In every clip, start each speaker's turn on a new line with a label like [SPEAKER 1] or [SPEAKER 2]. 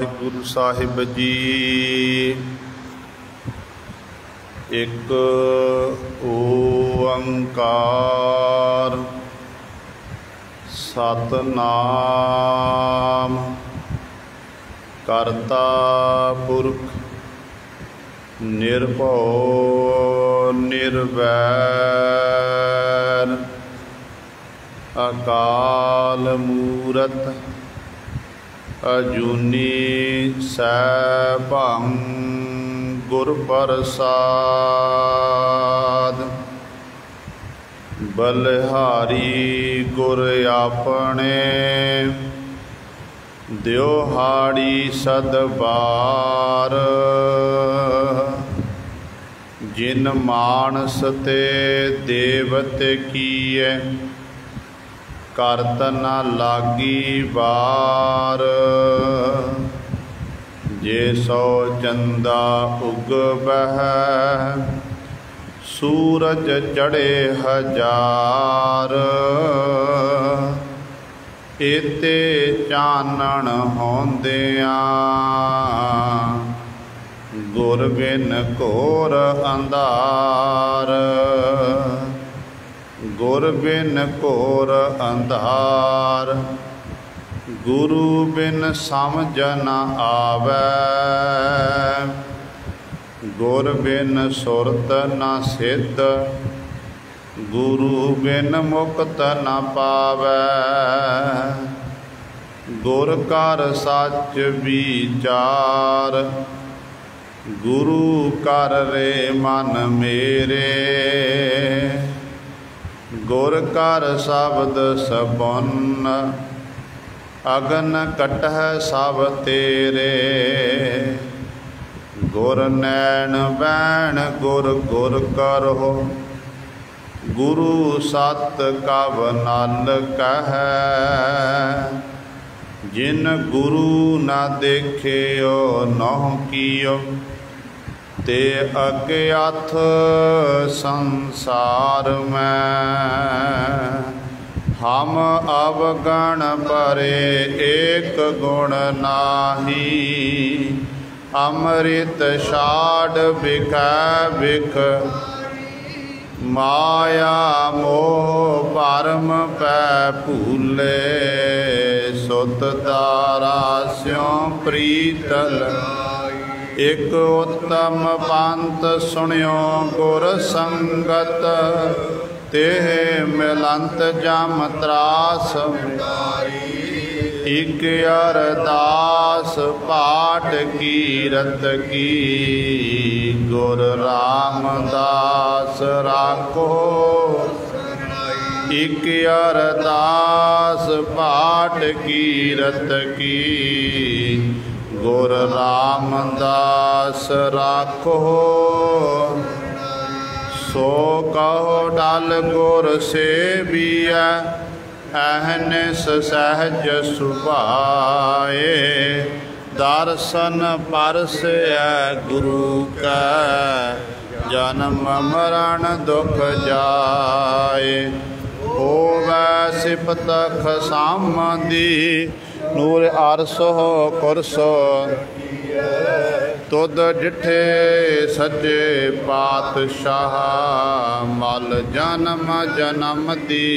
[SPEAKER 1] गुरु साहिब जी। एक ओंकार सतनाम करता पुरख निर्भव निर्वैर अकाल मूरत अजूनी सैभं गुर प्रसाद। बलिहारी गुर आपने दिओहाड़ी सदबार। जिन मानस ते देवत कीए करत न लागी बार। जे सौ चंदा उगबह सूरज चढ़े हजार। एते चानण होंदियां गुर बिन घोर अंधार। गुर बिन घोर अंधार गुरु बिन समझ न आवै। गुर बिन सुरत न सिद्ध गुरु बिन मुक्त न पावै। गुर कर सच विचार गुरु कर रे मन मेरे। गुर कर शब्द सबन अगन कटह सब तेरे। गुर नैन बैण गुर गुर करो गुरु सत कव नल कह। जिन गुरु न देखियो नह कियो ते अज्ञात संसार में। हम अवगण परे एक गुण नाही। अमृत छाड़ बिख बिख माया मोह परम पै भूले। सुत दारा स्यों प्रीतल एक उत्तम पंथ सुनियो गुर संगत। तेह मिलंत जम त्रास इक अरदास पाठ कीरत की। गुर रामदास राखो इक अरदास पाठ कीरत की। गुर रामदास राखो सो कहो डल गुर सेविया। अहनिस सहज सुभाए दर्शन परसै गुरु का। जन्म मरण दुख जाए होवै सिफत खसामदी। नूर अरसो कुरसो तुद डिठे सच्चे पातशाह। मल जन्म जन्म दी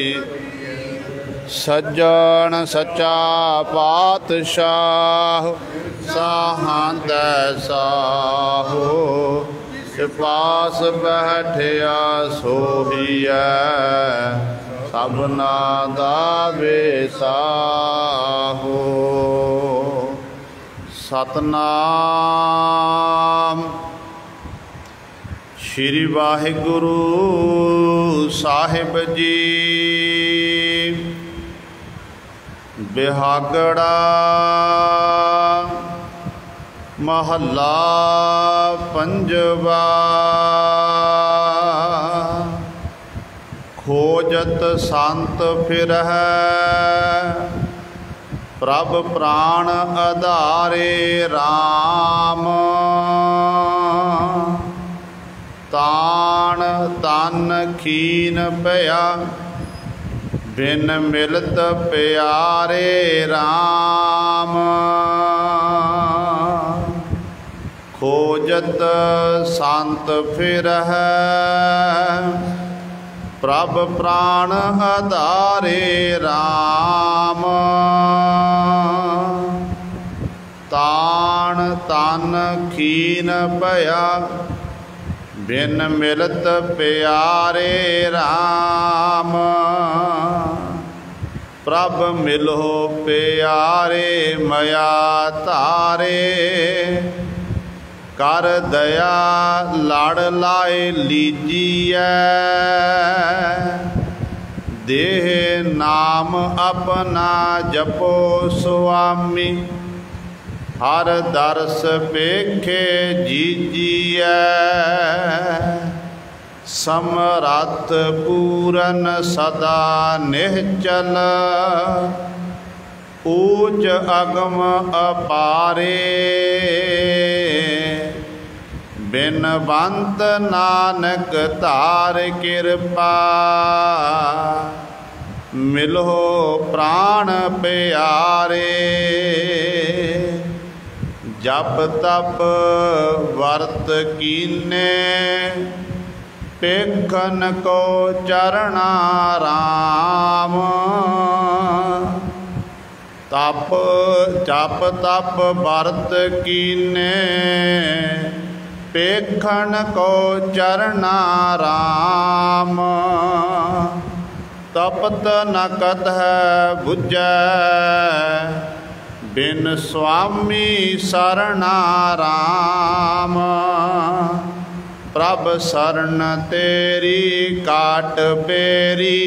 [SPEAKER 1] सज्जन सच्चा पातशाह। साहां दै साहो पास बैठिया सोहिया। सबना दा बेसाहो। सतनाम श्री वाहिगुरु साहिब जी। बिहागड़ा महला पंजवा। खोजत संत फिरह प्रभ प्राण आधारे राम। तान तन खीन पया बिन मिलत प्यारे राम। खोजत संत फिरहै, प्रभ प्राण आधारे राम। तान तन खीन पया, बिन मिलत प्यारे राम। प्रभ मिलो प्यारे मया तारे, कर दया लड़ लाए लीजिए। देह नाम अपना जपो स्वामी, हर दर्श पेखे जीजिए। समरथ पूरन सदा निश्चल, ऊच अगम अपारे। बिनवंत नानक तार कृपा, मिलो प्राण प्यारे। जप तप वर्त कीने, पेखन को चरणा राम। तप जप तप वर्त कीने, पेखन को चरणा राम। तपत न कतः बुझै, बिन स्वामी सरना राम। प्रभ शरण तेरी काट बेरी,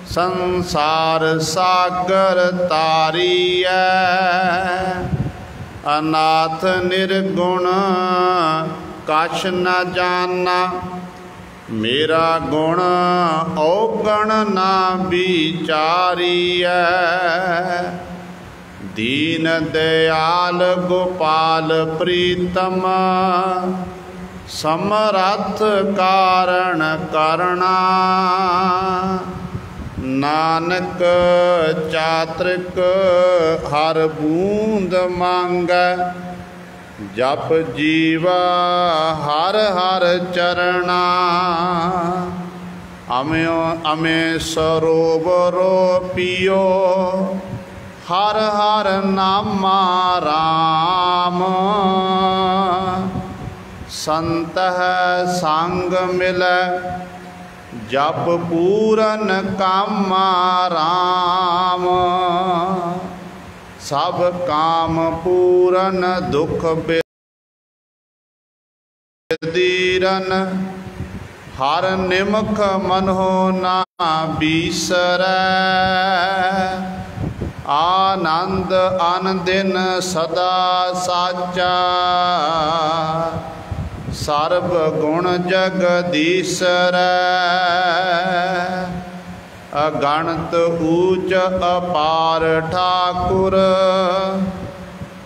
[SPEAKER 1] संसार सागर तारियै। अनाथ निर्गुण कछ न जाना, मेरा गुण औगण ना विचारियै। दीन दयाल गोपाल प्रीतम, समरथ कारण करना। नानक चातृक हर बूंद मांगै, जप जीवा हर हर चरणा। अमे सरोवरो पियो, हर हर नामा राम। संत संग मिलै, जप पूरन कामा राम। सब काम पूरन दुख बिदीरन, हर निमख मनहो ना बीसरै। आनंद अनदिन सदा साचा, सर्व गुण जगदीसरै। अगणत ऊच अपार ठाकुर,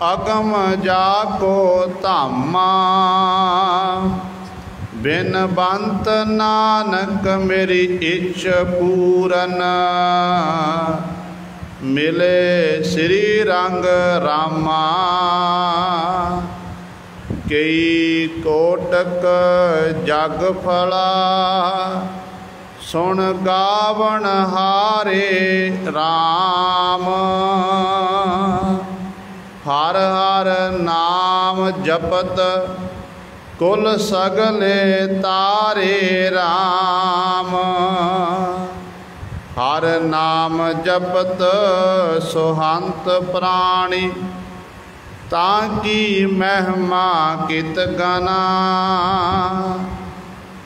[SPEAKER 1] अगम जाको धामा। बिनवंत नानक मेरी इच्छ पूरन, मिले श्री रंग रामा। कई कोटक जग फला, सुन गावन हारे राम। हर हर नाम जपत, कुल सगले तारे राम। हर नाम जपत सुहंत प्राणी, ताकी महिमा कित गना।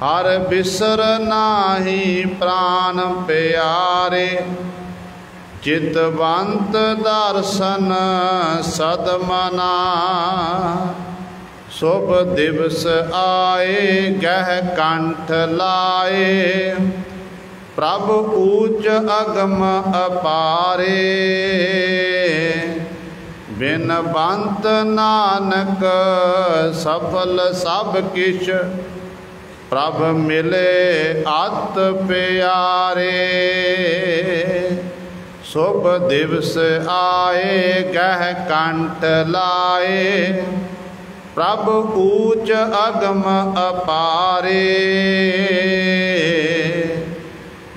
[SPEAKER 1] हर बिसर नाही प्राण प्यारे, चितवंत दर्शन सदमना। शुभ दिवस आए गह कंठ लाए, प्रभु ऊच अगम अपारे। बिनवंत नानक सफल सब किश, प्रभ मिले अत प्यारे। शुभ दिवस आए गह कंठ लाए, प्रभ ऊच अगम अपारे।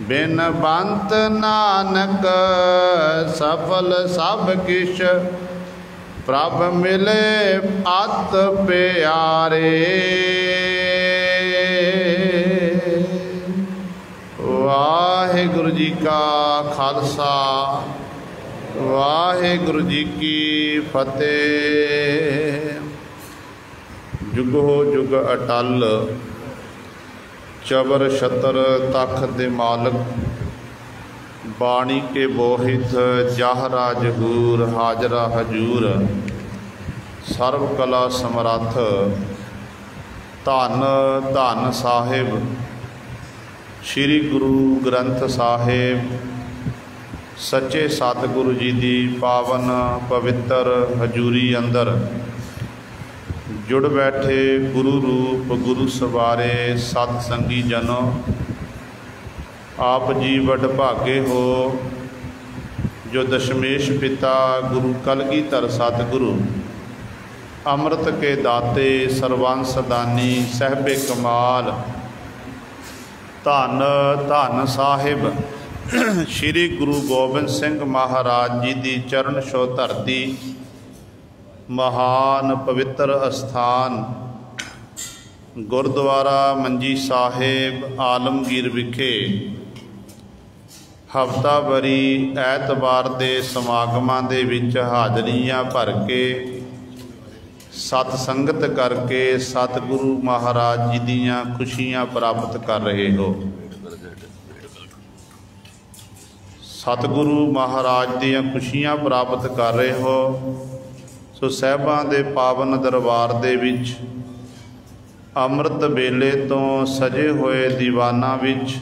[SPEAKER 1] बिन बंत नानक सफल सब किश, प्रभ मिले अत प्यारे। वाहिगुरु जी का खालसा, वाहिगुरु जी की फतेह। जुगो जुग अटल चबर छतर तख दे मालक, बाणी के बोहित जाहरा जहूर, हाजरा हजूर सर्व कला समरथ। धन धन साहिब श्री गुरु ग्रंथ साहिब सच्चे सतगुरु जी की पावन पवित्र हजूरी अंदर जुड़ बैठे गुरु रूप गुरु सवारे सत संगी जनो। आप जी वड भागे हो जो दशमेश पिता गुरु कलगीधर सतगुरु, अमृत के दाते सर्वांस दानी सहबे कमाल। धन धन साहिब श्री गुरु गोबिंद सिंह महाराज जी की चरण छो धरती, महान पवित्र अस्थान गुरुद्वारा मंजी साहिब आलमगीर विखे हफ्तावारी ऐतवार के समागमां दे विच हाज़रियां भर के सत संगत करके सतगुरु महाराज जी दीयां खुशियां प्राप्त कर रहे हो। सतगुरु महाराज दीयां खुशियां प्राप्त कर रहे हो। सो साहिबां दे पावन दरबार दे विच अमृत वेले तो सजे हुए दीवाना विच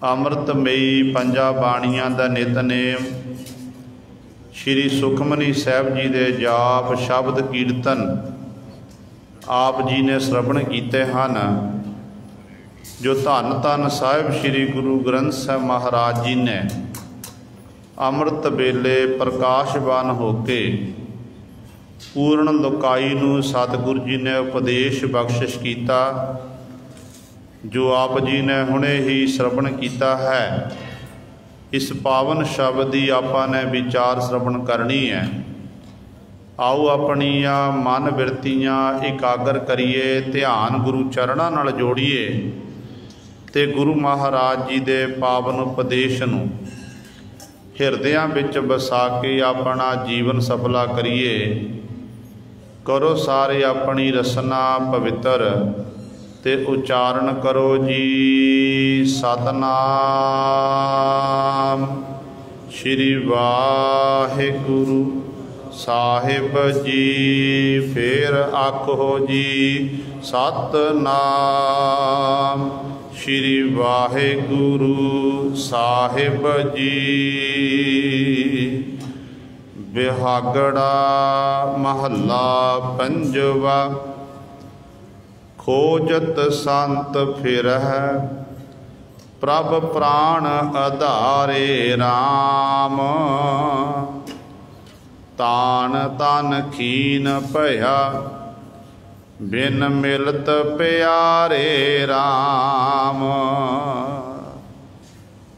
[SPEAKER 1] अमृतमयी पंजा बाणियां दा नितनेम, श्री सुखमनी साहब जी दे जाप शब्द कीर्तन आप जी ने श्रवण कीते हैं, जो धन धन साहिब श्री गुरु ग्रंथ साहिब महाराज जी ने अमृत वेले प्रकाशवान होके पूर्ण लोकाई नूं सतगुरु जी ने उपदेश बख्शिश किया, जो आप जी ने हुणे ही श्रवण किया है। इस पावन शब्द की आपां ने विचार श्रवण करनी है। आओ अपनिया मन बिरतियां एकागर करिए, ध्यान गुरु चरणों नाल जोड़िए ते गुरु महाराज जी दे पावन उपदेश नूं हिरदियां विच बसा के अपना जीवन सफला करिए। करो सारे अपनी रसना पवित्र ते उचारण करो जी सतनाम श्री वाहिगुरु साहिब जी। फिर आखो जी सतनाम श्री वाहिगुरु साहिब जी। बिहागड़ा महला पंजवा, खोजत संत फिरह प्रभ प्राण आधारे राम। तान तन खीन भया बिन मिलत प्यारे राम।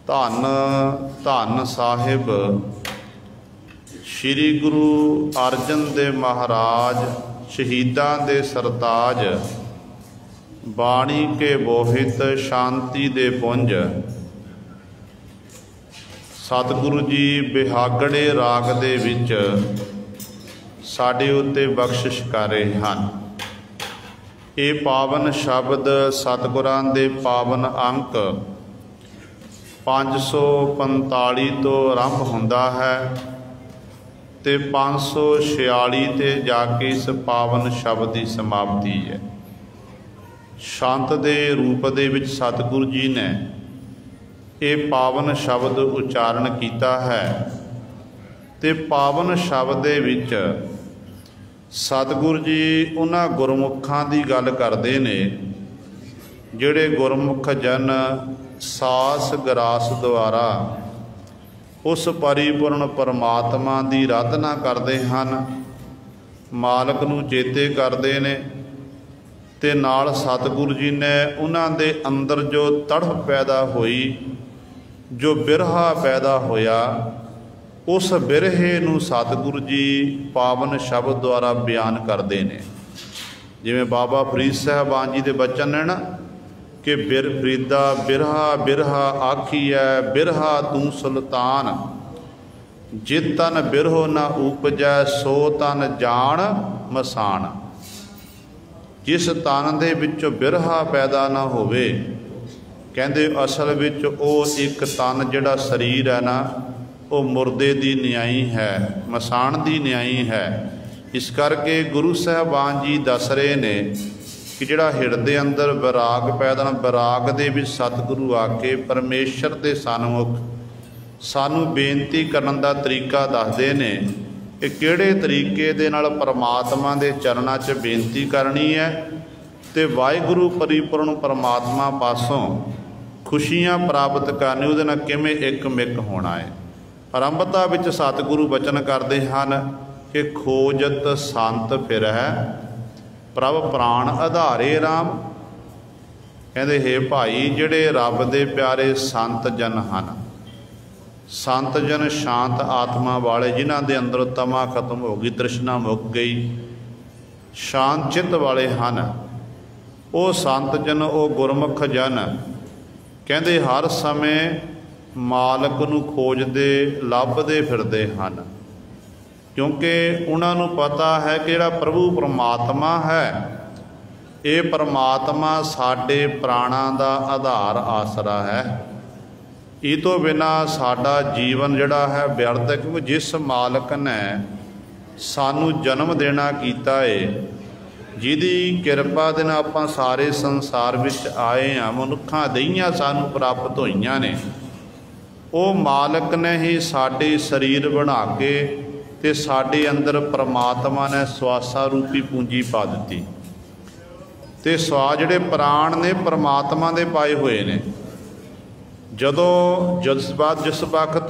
[SPEAKER 1] धन धन साहिब श्री गुरु अर्जन देव महाराज शहीदां दे सरताज, बाणी के बोहित शांति दे पुंज सतगुरु जी बिहागड़े राग दे विच साडे उत्ते बख्शिश कर रहे हैं। ये पावन शब्द सतगुरां दे पावन अंक 545 तो आरंभ होंदा है ते 546 ते जाके इस पावन शब्द की समाप्ति है। शांत दे रूप दे विच सतगुरु जी ने ये पावन शब्द उच्चारण किया है ते पावन शब्द दे विच सतगुरु जी उन्हां गुरमुखां दी गल करदे ने जिहड़े गुरमुख जन सास गरास द्वारा उस परिपूर्ण परमात्मा की आराधना करते हैं मालक नूं चेते करते ने ते नाल सतगुरु जी ने उन्हां दे अंदर जो तड़फ पैदा हुई, जो बिरहा पैदा होया, उस बिरहे नूं सतगुरु जी पावन शब्द द्वारा बयान करते हैं। जिवें बाबा फरीद साहबान जी के बचन है ना कि फरीदा बिरहा बिरहा आखीऐ बिरहा तू सुल्तान, जित तन बिरहो न उपजै सो तन जान मसान। जिस तन दे विचों बिरहा पैदा ना होवे, कहंदे असल विच ਉਹ एक तन जिहड़ा शरीर है ना वो मुरदे दी न्याई है, मसान दी न्याई है। इस करके गुरु साहबान जी दस रहे ने कि जिहड़ा हिरदे अंदर विराग पैदा, विराग दे विच सतगुरु आके परमेश्वर दे सन्मुख सानू बेनती करन दा तरीका दसदे ने कि किहड़े तरीके दे नाल परमात्मा दे चरणां 'च बेनती करनी है ते वाहिगुरू परिपूर्ण परमात्मा पासों खुशियां प्राप्त करनी, उहदे नाल किवें एक मिक होना है। आरंभता विच सतगुरु बचन करते हैं कि खोजत संत फिर है प्रभ प्राण आधारे राम। कहते हे भाई जिहड़े रब दे प्यारे संत जन हैं, संत जन शांत आत्मा वाले, जिन्हां दे अंदर तमा खत्म हो गई, तृष्णा मुक गई, शांत चित्त वाले हैं, वो संत जन, वो गुरमुख जन कहते हर समय मालक नूं खोजदे लभदे फिरदे हैं, क्योंकि उन्होंने पता है कि जिहड़ा प्रभु परमात्मा है, ये परमात्मा साडे प्राणां दा आधार आसरा है। ये तो बिना साडा जीवन जिहड़ा है व्यर्थ है, क्योंकि जिस मालक ने सानू जन्म देना कीता है, जिहदी किरपा दे नाल आपां सारे संसार विच आए हैं, मनुखां दईयां सानू प्राप्त होईयां ने, वो मालक ने ही साडे शरीर बना के ते साडे अंदर परमात्मा ने स्वासा रूपी पूंजी पा दी। ते स्वास जिहड़े प्राण ने परमात्मा दे पाए हुए ने। जिस वक्त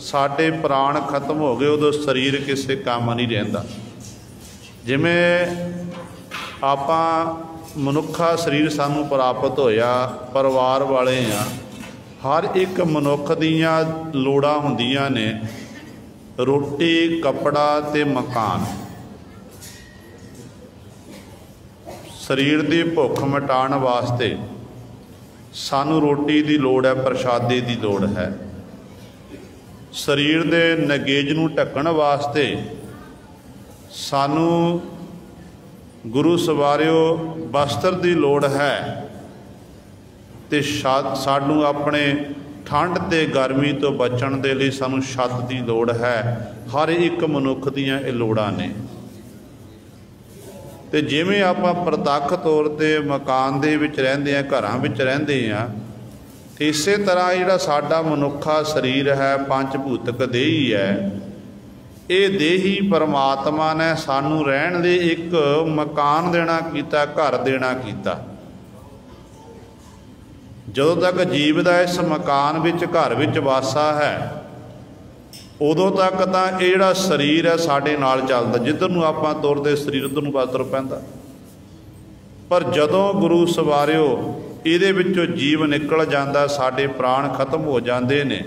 [SPEAKER 1] साडे प्राण खत्म हो गए, उदों शरीर किसी काम नहीं रहिंदा। जिवें आपां मनुखा शरीर सानू प्राप्त होया, परिवार वाले आ, हर एक मनुख दीयां लोड़ां हुंदियां ने, रोटी कपड़ा ते मकान। शरीर की भुख मिटाण वास्ते सानू रोटी की लोड़ है, प्रशादे की लोड़ है। शरीर के नगेज नूं ढकण वास्ते सानू गुरु सवारियो वस्त्र की लोड़ है, ते सानू अपने ठंड ते गर्मी तो बचण दे लई सानू छत की लोड़ है। हर एक मनुख दीयां ये लोड़ां ने। ते जिवें आपां प्रतੱਖ तौर ते मकान दे विच रहिंदे आ, घरां विच रहिंदे आ, ते इसे तरह जिहड़ा साडा मनुखा शरीर है, पंच भूतक देही है, ये देही परमात्मा ने सानू रहण दे एक मकान देना कीता, घर देना कीता। जदों तक जीव दा इस मकान विच, घर विच वासा है, उदों तक तो ये जिहड़ा शरीर है साडे नाल चलदा, जिधर नूं आपां तुरदे शरीर उधर नूं तुर पैंदा। पर जदों गुरु सवारियो इहदे विचों जीव निकल जांदा, साडे प्राण खत्म हो जांदे ने,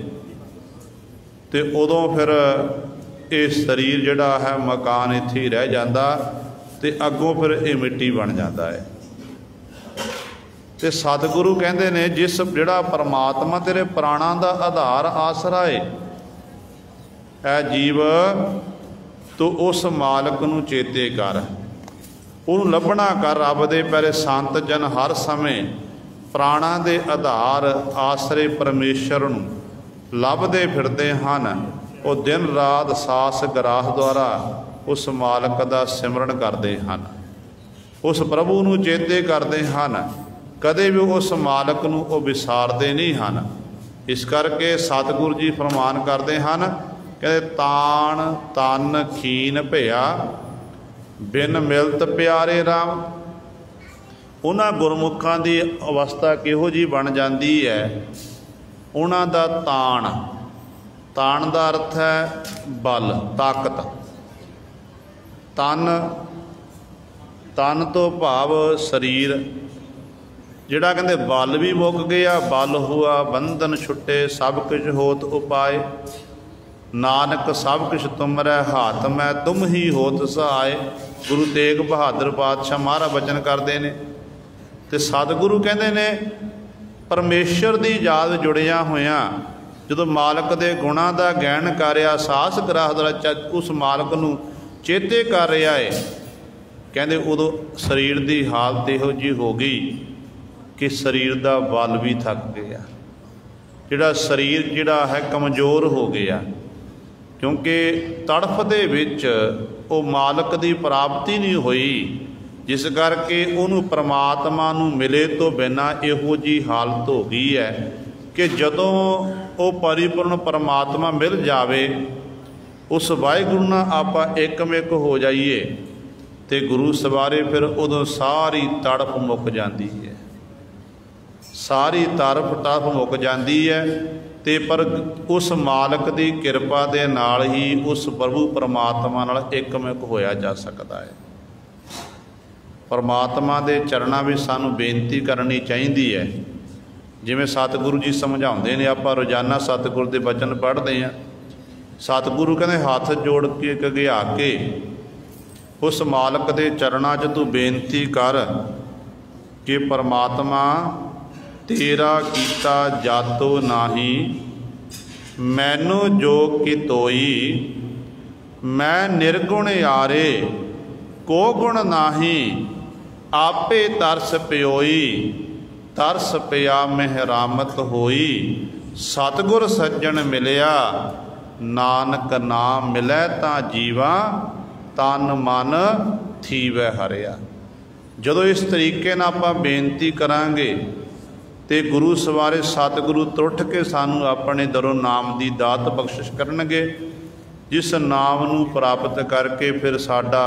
[SPEAKER 1] ते उदों फिर ये शरीर जिहड़ा है मकान इत्थे ही रह जांदा, ते अगों फिर ये मिट्टी बन जाता है। ते सतगुरु कहंदे ने जिस जिहड़ा परमात्मा तेरे प्राणां दा आधार आसरा है, ऐ जीव तो उस मालक नूं चेते कर, उहनूं लभना कर। रब दे प्यारे संत जन हर समय प्राणां दे आधार आसरे परमेश्वर नूं लभदे फिरदे हन। वो दिन रात सास गरास द्वारा उस मालक दा सिमरन करते हैं, उस प्रभु नूं चेते करते हैं, कदे भी उस मालक नूं वो विसारते नहीं हैं। इस करके सतगुरु जी फरमान करते हैं, कहते तान तन खीन भया बिन मिलत प्यारे राम। उन्हां गुरमुखां दी अवस्था किहो जी बन जाती है, उन्हां दा तान, तान का अर्थ है बल, ताकत। तन, तन तो भाव शरीर, जिहड़ा कहते बल भी मुक गया, बल हुआ बंधन छुटे, सब कुछ होत उपाय, नानक सब कुछ तुमरै हाथ मैं, तुम ही होत सहाय। गुरु तेग बहादुर पातशाह महाराज बचन करते हैं तो सतगुरु कहते ने परमेश्वर की याद जुड़िया होया जो मालक के गुणों का गैन कर रहा, साहस करा उस मालक नूं चेते कर रहा है, कहते उदों शरीर की हालत इहो जी हो गई कि शरीर का बल भी थक गया, जिहड़ा शरीर जिहड़ा है कमज़ोर हो गया, क्योंकि तड़फ दे विच वो मालक की प्राप्ति नहीं हुई, जिस करके उन्होंने परमात्मा नूं मिले तो बिना इहो जी हालत हो गई है कि जदों वो परिपूर्ण परमात्मा मिल जाए, उस वाहिगुरू नाल आपां एकमिक हो जाइए तो गुरु सवारे फिर उदों सारी तड़फ मुक जाती है, सारी तड़फ मुक जाती है। ते पर उस मालक की किरपा दे नाल ही उस प्रभु परमात्मा नाल एकमिक होया जा सकता है। परमात्मा के चरणों में सानू बेनती करनी चाहिए है, जिमें सतगुरु जी समझाते हैं, आप रोज़ाना सतगुरु के बचन पढ़ते हैं। सतगुरु कहते हाथ जोड़ के घगिया के उस मालक के चरणों च तू बेनती कर कि परमात्मा तेरा कीता जातो नाही, मैनू जोग की तोई, मैं निर्गुण यारे को गुण नाही, आपे तरस प्योई, तरस पिया मेहरामत होई, सतगुर सज्जन मिलिया, नानक नाम मिलै तां जीवा, तन मन थीवै हरिया। जदों इस तरीके नाल आपां बेनती करांगे तो गुरु सवारे सतगुरु तुरठ के सानू अपने दरों नाम की दात बख्शिश करनगे, जिस नाम नूं प्राप्त करके फिर साडा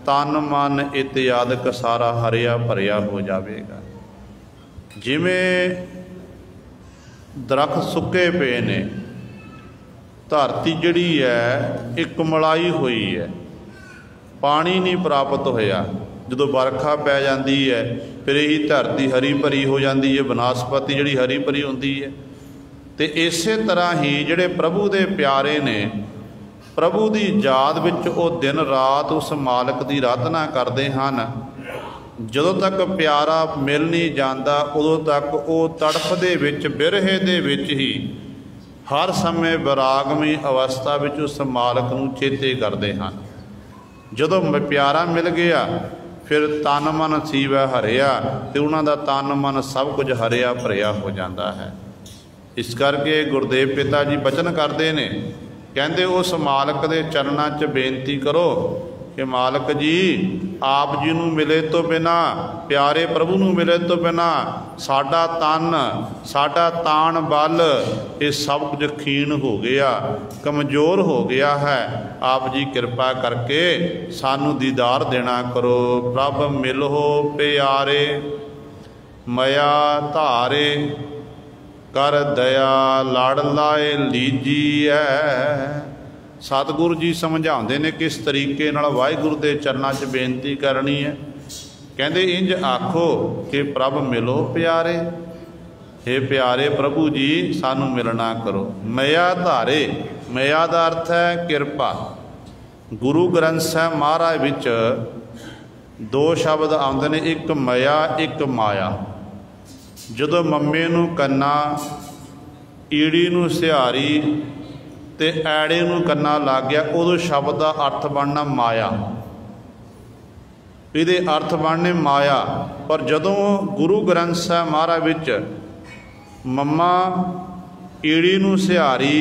[SPEAKER 1] तन मन इत्यादि सारा हरिया भरिया हो जाएगा। जिमें दरख्त सुके पे ने, धरती जिहड़ी है एक मलाई हुई है, पानी नहीं प्राप्त होया, जो बरखा पै जाती है फिर यही धरती हरी भरी हो जाती है, वनस्पति जिहड़ी हरी भरी होती है। तो इस तरह ही जिहड़े प्रभु के प्यारे ने, प्रभु की याद विच वो दिन रात उस मालक की आराधना करते हैं। जदों तक प्यारा मिल नहीं जाता उदों तक वो तड़फ दे विच बिरहे दे विच ही हर समय वैरागमी अवस्था विच उस मालक नूं चेते करते हैं। जदों प्यारा मिल गया फिर तन मन सीवै हरिया, तो उन्हों का तन मन सब कुछ हरिया भरिया हो जाता है। इस करके गुरुदेव पिता जी बचन करते हैं, कहते उस मालक के चरणों च बेनती करो कि मालक जी आप जी नूं मिले तो बिना, प्यारे प्रभु नूं मिले तो बिना साडा तन साडा तान बल ये सब कुछ खीण हो गया, कमज़ोर हो गया है। आप जी कृपा करके सानू दीदार देना करो। प्रभ मिलो प्यारे मया धारे, कर दया लड़ लाए लीजी है। सतगुरु जी समझाते ने किस तरीके नाल वाहिगुरू के चरणों च बेनती करनी है। कहते इंज आखो कि प्रभ मिलो प्यारे, हे प्यारे प्रभु जी सानू मिलना करो। मया धारे, मया का अर्थ है किरपा। गुरु ग्रंथ साहिब महाराज विच दो शब्द आउंदे ने, एक मया एक माया। जदों मम्मे नूं कन्ना, ईड़ी नूं सिहारी ते ऐड़े नूं कन्ना लग गया, उदों शब्द का अर्थ बनना माया, इहदे अर्थ बनने माया। पर जदों गुरु ग्रंथ साहिब महाराज विच मम्मा ईड़ी नूं सिहारी